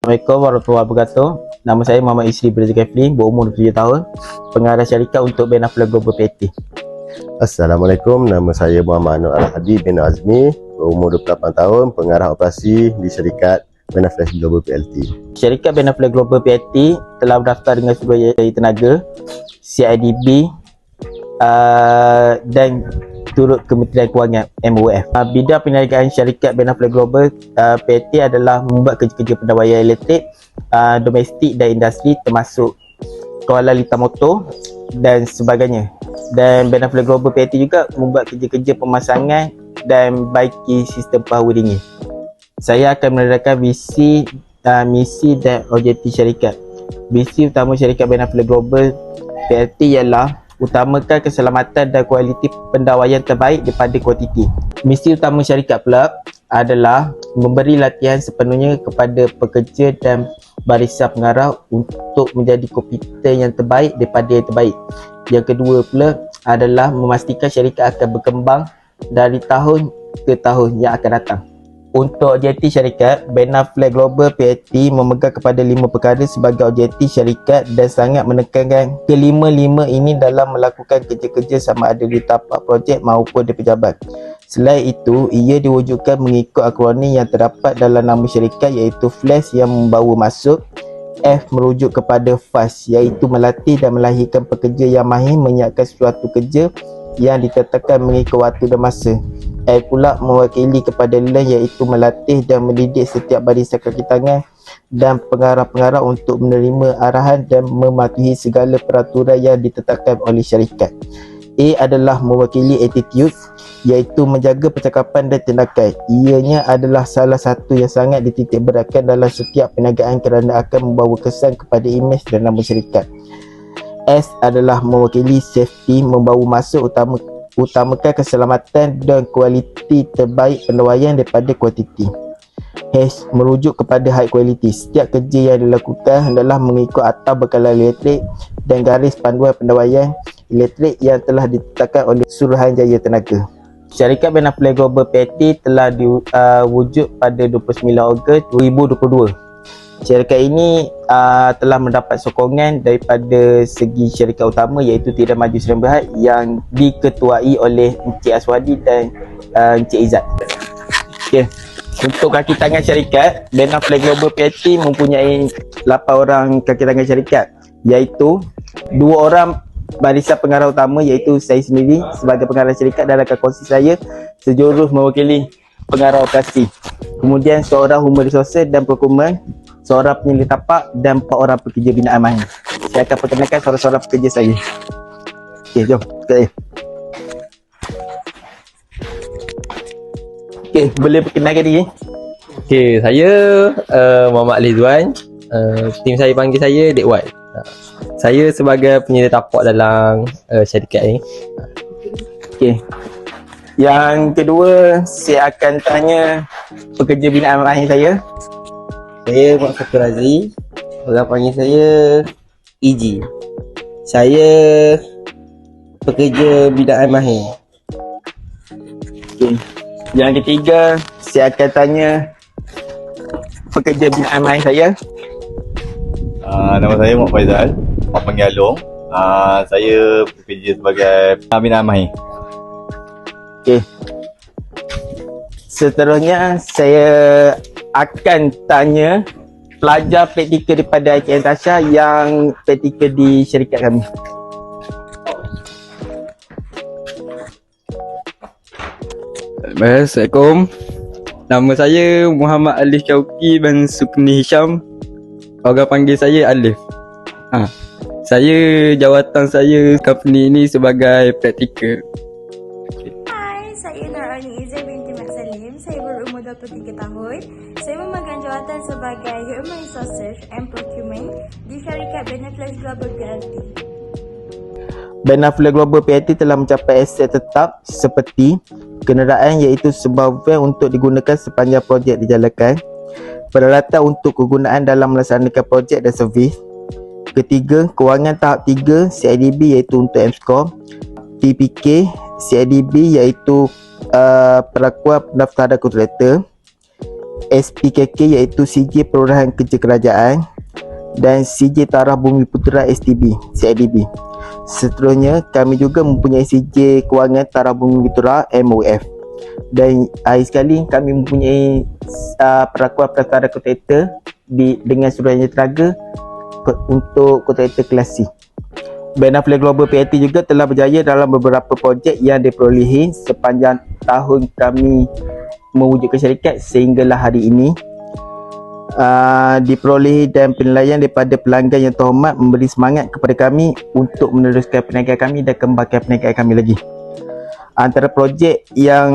Assalamualaikum warahmatullahi wabarakatuh. Nama saya Muhammad Isri bin Zulkifli, berumur 27 tahun, pengarah syarikat untuk Benafle Global PLT. Assalamualaikum, nama saya Muhammad Anwar Al-Hadi bin Azmi, berumur 28 tahun, pengarah operasi di syarikat Benafle Global PLT. Syarikat Benafle Global PLT telah berdaftar dengan Suruh Tenaga, CIDB dan turut Kementerian Kewangan MOF. Bidang penyelenggaraan syarikat Benafle Global PLT adalah membuat kerja-kerja pendawaian elektrik domestik dan industri termasuk kawalan litar motor dan sebagainya. Dan Benafle Global PLT juga membuat kerja-kerja pemasangan dan baiki sistem power dingin. Saya akan menerangkan visi, misi dan objektif syarikat. Visi utama syarikat Benafle Global PLT ialah utamakan keselamatan dan kualiti pendawaian terbaik daripada kuantiti. Misi utama syarikat pula adalah memberi latihan sepenuhnya kepada pekerja dan barisan pengarah untuk menjadi komputer yang terbaik daripada yang terbaik. Yang kedua pula adalah memastikan syarikat akan berkembang dari tahun ke tahun yang akan datang. Untuk objektif syarikat, Benafle Global PLT memegang kepada 5 perkara sebagai objektif syarikat dan sangat menekankan kelima-lima ini dalam melakukan kerja-kerja sama ada di tapak projek maupun di pejabat. Selain itu, ia diwujudkan mengikut akronim yang terdapat dalam nama syarikat iaitu FLASH yang membawa masuk, F merujuk kepada FAST iaitu melatih dan melahirkan pekerja yang mahir menyiapkan suatu kerja yang ditetapkan mengikut waktu dan masa. A pula mewakili kepada LEN iaitu melatih dan mendidik setiap barisan kaki tangan dan pengarah-pengarah untuk menerima arahan dan mematuhi segala peraturan yang ditetapkan oleh syarikat. A adalah mewakili attitude iaitu menjaga percakapan dan tindakan. Ianya adalah salah satu yang sangat dititik beratkan dalam setiap perniagaan kerana akan membawa kesan kepada imej dan nama syarikat. S adalah mewakili safety, membawa masuk utamakan keselamatan dan kualiti terbaik pendawaian daripada kuantiti. H merujuk kepada high quality. Setiap kerja yang dilakukan hendaklah mengikut atau bekalan elektrik dan garis panduan pendawaian elektrik yang telah ditetapkan oleh Suruhanjaya Tenaga. Syarikat Benafle Global PLT telah diwujud pada 29 Ogos 2022. Syarikat ini telah mendapat sokongan daripada segi syarikat utama iaitu Tidak Maju Sdn Bhd yang diketuai oleh Encik Aswadi dan Encik Izzat. Okay. Untuk kaki tangan syarikat, Benafle Global PLT mempunyai 8 orang kaki tangan syarikat iaitu 2 orang barisan pengarah utama iaitu saya sendiri sebagai pengarah syarikat dan rakan kongsi saya sejurus mewakili pengarah operasi. Kemudian seorang human resources dan procurement, seorang penyelidik tapak dan 4 orang pekerja binaan mahir. Saya akan perkenalkan seorang-seorang pekerja saya. Okey, jom. Okey, boleh perkenalkan diri? Okey, saya Muhammad Alizwan. Tim saya panggil saya Dek Wan. Saya sebagai penyelidik tapak dalam syarikat ni. Okey. Yang kedua, saya akan tanya pekerja binaan mahir saya. Saya Mak Fatur Razli. Orang panggil saya EG. Saya pekerja binaan mahir. Okay. Yang ketiga, saya akan tanya pekerja binaan mahir saya. Nama saya Muhammad Faizal, orang panggil Along. Saya bekerja sebagai binaan mahir. Okay. Seterusnya, saya akan tanya pelajar praktikal daripada IKN Tasha yang praktikal di syarikat kami. Assalamualaikum. Nama saya Muhammad Alif Syauqi bin Sukni Hisham. Orang panggil saya Alif. Saya jawatan saya company ni sebagai praktikal. Hai, saya Nurani Izzah binti Mak Salim. Saya berumur 23 tahun. Saya memegang jawatan sebagai Human Resources and Procurement di syarikat Benafle Global PLT. Benafle Global PLT telah mencapai aset tetap seperti kenderaan iaitu sebuah van untuk digunakan sepanjang projek dijalankan, peralatan untuk kegunaan dalam melaksanakan projek dan servis. Ketiga, kewangan tahap 3 CIDB iaitu untuk M-Score, PPK CIDB iaitu perlakuan pendaftaran kontraktor. SPKK iaitu CJ Perolehan Kerja Kerajaan dan CJ Taraf Bumi Putera STB CIDB. Seterusnya kami juga mempunyai CJ Kewangan Taraf Bumi Putera MOF. Dan akhir sekali kami mempunyai perakuan perkara kontraktor dengan Suruhanjaya Telaga untuk kontraktor kelas C. Ben Affleck Global PLT juga telah berjaya dalam beberapa projek yang diperolehi sepanjang tahun kami mewujudkan syarikat sehinggalah hari ini. Diperolehi dan penilaian daripada pelanggan yang terhormat memberi semangat kepada kami untuk meneruskan perniagaan kami dan kembangkan perniagaan kami lagi. Antara projek yang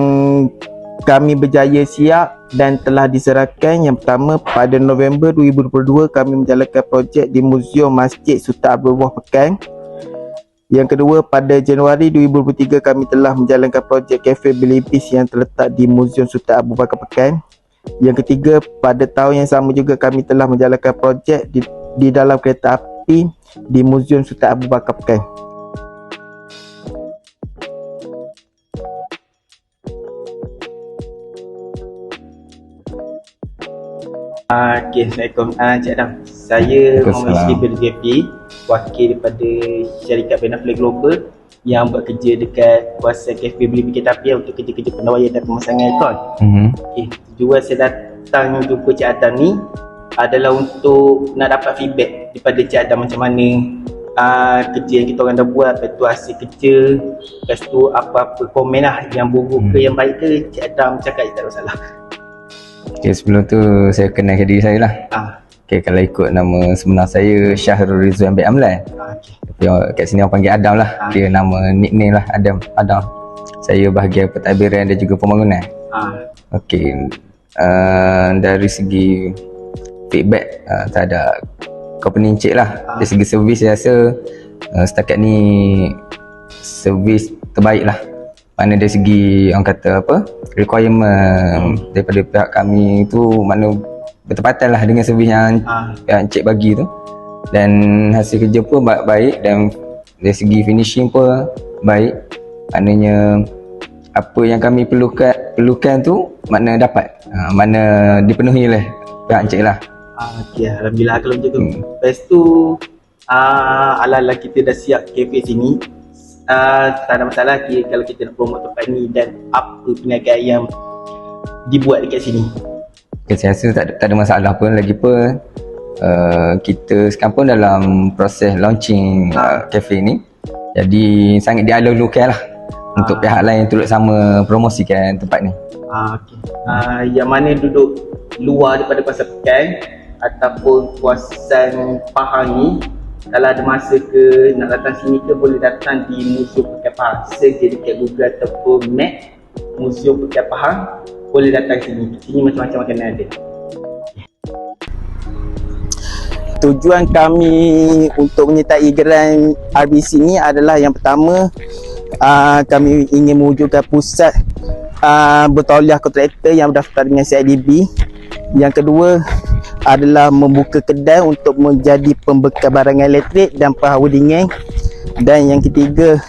kami berjaya siap dan telah diserahkan, yang pertama pada November 2022 kami menjalankan projek di Muzium Masjid Sultan Abdul Wahab Pekan. Yang kedua, pada Januari 2023 kami telah menjalankan projek Cafe Bilibis yang terletak di Muzium Sultan Abu Bakar Pekan. Yang ketiga, pada tahun yang sama juga kami telah menjalankan projek di dalam kereta api di Muzium Sultan Abu Bakar Pekan. Assalamualaikum Cik Adam. Saya Muhammad Syarif bin Zulkifli, wakil daripada syarikat Ben Affleck Global yang bekerja dekat kawasan Cafe Bilibis Kereta Api untuk kerja-kerja pendawaian dan pemasangan aircon. Tujuan saya datang jumpa Cik Adam ni adalah untuk nak dapat feedback daripada Cik Adam macam mana kerja yang kita orang dah buat, lepas tu hasil kerja, lepas tu apa-apa komen lah yang buruk ke yang baik ke, Cik Adam cakap je tak ada masalah. Okay, sebelum tu saya kenalkan diri saya lah. Okay, kalau ikut nama sebenar saya Syahrul Rizwan bin Amlan. Tapi kat sini orang panggil Adam lah. Dia nama nickname lah, Adam. Saya bahagian pentadbiran dan juga pembangunan. Okay, dari segi feedback terhadap company Encik lah, dari segi servis saya rasa setakat ni servis terbaik lah. Mana dari segi orang kata apa, requirement daripada pihak kami tu mana bertepatan lah dengan servis yang pihak Encik bagi tu. Dan hasil kerja pun baik dan dari segi finishing pun baik. Maknanya apa yang kami perlukan tu mana dapat, mana dipenuhi oleh pihak Encik lah. Okay, Alhamdulillah kalau macam tu. Lepas tu ala-ala kita dah siap kafe sini, tak ada masalah kalau kita nak promote tempat ni dan apa perniagaan yang dibuat dekat sini. Okay, saya rasa tak ada masalah pun. Lagipun kita sekarang pun dalam proses launching kafe ni. Jadi sangat dialulukan lah untuk pihak lain turut sama promosikan tempat ni. Okay. Yang mana duduk luar daripada Pasar Pekan ataupun kawasan Pahang ni, kalau ada masa ke nak datang sini ke, boleh datang di Muzium Pekan Pahang. Search je dekat Google ataupun map Muzium Pekan Pahang, boleh datang sini. Sini macam-macam makanan ada. Tujuan kami untuk menyertai geran RBC ni adalah yang pertama, kami ingin mewujudkan pusat bertauliah kontraktor yang berdaftar dengan CIDB. Yang kedua adalah membuka kedai untuk menjadi pembekal barangan elektrik dan perahu dingin. Dan yang ketiga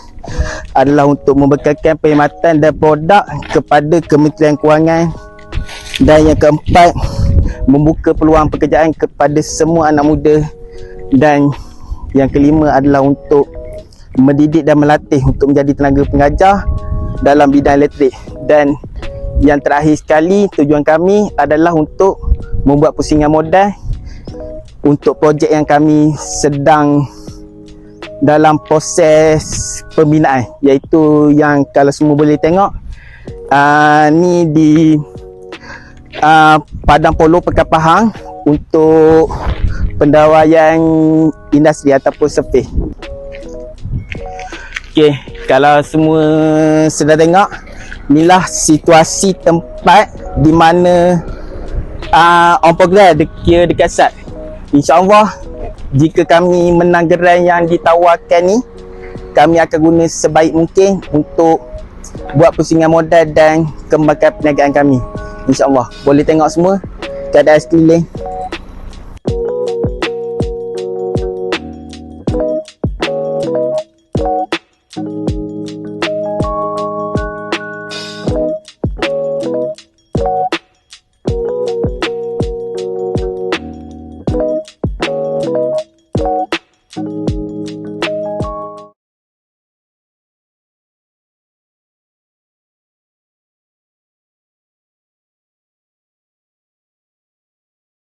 adalah untuk membekalkan perkhidmatan dan produk kepada Kementerian Kewangan. Dan yang keempat, membuka peluang pekerjaan kepada semua anak muda. Dan yang kelima adalah untuk mendidik dan melatih untuk menjadi tenaga pengajar dalam bidang elektrik. Dan yang terakhir sekali, tujuan kami adalah untuk membuat pusingan modal untuk projek yang kami sedang dalam proses pembinaan, iaitu yang kalau semua boleh tengok ni di Padang Polo Pekan Pahang untuk pendawaian industri ataupun survey. Okay, kalau semua sedang tengok, inilah situasi tempat di mana on progress dekat SAT. InsyaAllah jika kami menang geran yang ditawarkan ni, kami akan guna sebaik mungkin untuk buat pusingan modal dan kembangkan perniagaan kami. InsyaAllah. Boleh tengok semua keadaan sekeliling.